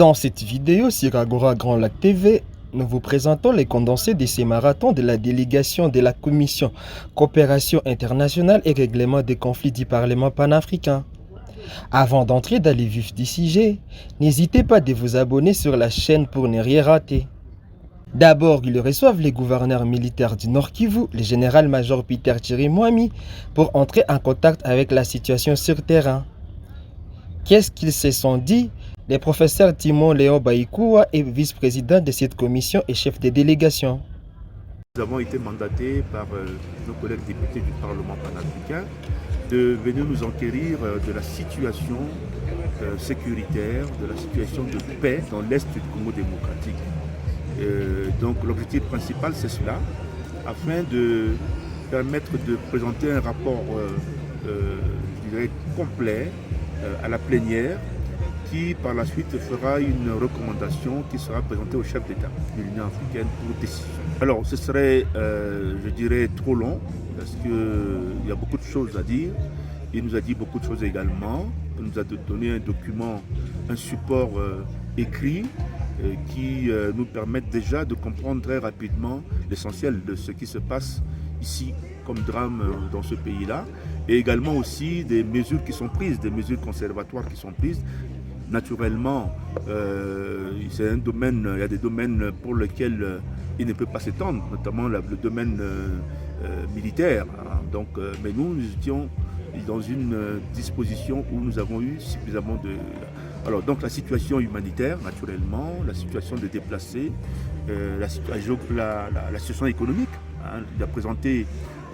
Dans cette vidéo sur Agora Grand Lac TV, nous vous présentons les condensés de ces marathons de la délégation de la Commission Coopération Internationale et Règlement des conflits du Parlement panafricain. Avant d'entrer dans les vifs du sujet, n'hésitez pas de vous abonner sur la chaîne pour ne rien rater. D'abord, ils reçoivent les gouverneurs militaires du Nord Kivu, le général-major Peter Chirimwami, pour entrer en contact avec la situation sur terrain. Qu'est-ce qu'ils se sont dit? Le professeur Timon Léon Baïkoua est vice-président de cette commission et chef de délégation. Nous avons été mandatés par nos collègues députés du Parlement panafricain de venir nous enquérir de la situation sécuritaire, de la situation de paix dans l'Est du Congo démocratique. Donc l'objectif principal c'est cela, afin de permettre de présenter un rapport je dirais, complet à la plénière qui par la suite fera une recommandation qui sera présentée au chef d'État de l'Union africaine pour décision. Alors ce serait, je dirais, trop long parce qu'il y a beaucoup de choses à dire. Il nous a dit beaucoup de choses également. Il nous a donné un document, un support écrit qui nous permettent déjà de comprendre très rapidement l'essentiel de ce qui se passe ici comme drame dans ce pays-là, et également aussi des mesures qui sont prises, des mesures conservatoires qui sont prises. Naturellement, c'est un domaine, il y a des domaines pour lesquels il ne peut pas s'étendre, notamment le domaine militaire. Donc, mais nous étions dans une disposition où nous avons eu suffisamment de... Alors, donc la situation humanitaire, naturellement, la situation des déplacés, la situation économique. Il a présenté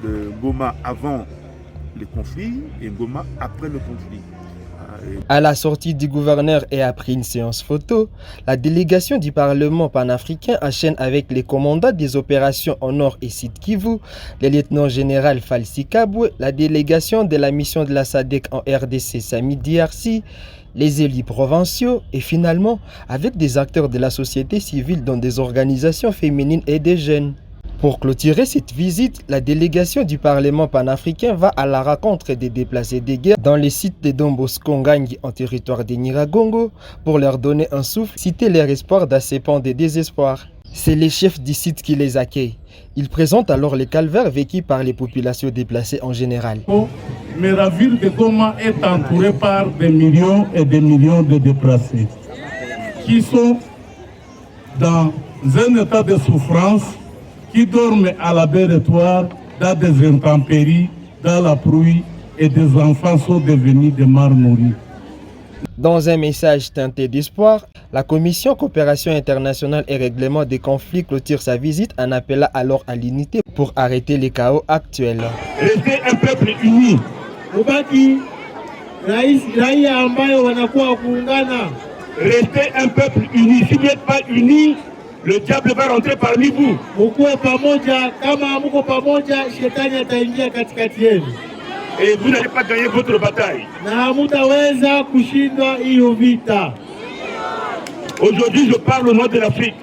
le Ngoma avant le conflit et Ngoma après le conflit. À la sortie du gouverneur et après une séance photo, la délégation du Parlement panafricain enchaîne avec les commandants des opérations au Nord et Sud Kivu, le lieutenant-général Falsi Kabwe, la délégation de la mission de la SADC en RDC Sami DRC, les élus provinciaux et finalement avec des acteurs de la société civile dont des organisations féminines et des jeunes. Pour clôturer cette visite, la délégation du Parlement panafricain va à la rencontre des déplacés de guerre dans les sites de Dombosco-Ngangi en territoire de Nyiragongo pour leur donner un souffle, citer leur espoir dans ces pans de désespoir. C'est les chefs du site qui les accueillent. Ils présentent alors les calvaires vécus par les populations déplacées en général. Mais la ville de Goma est entourée par des millions et des millions de déplacés qui sont dans un état de souffrance, qui dorment à l'abattoir, dans des intempéries, dans la pluie, et des enfants sont devenus des morts nourris. Dans un message teinté d'espoir, la Commission Coopération Internationale et Règlement des conflits clôture sa visite en appelant alors à l'unité pour arrêter les chaos actuels. Restez un peuple uni. Restez un peuple uni. Si vous n'êtes pas unis, le diable va rentrer parmi vous. Et vous n'allez pas gagner votre bataille. Aujourd'hui, je parle au nom de l'Afrique.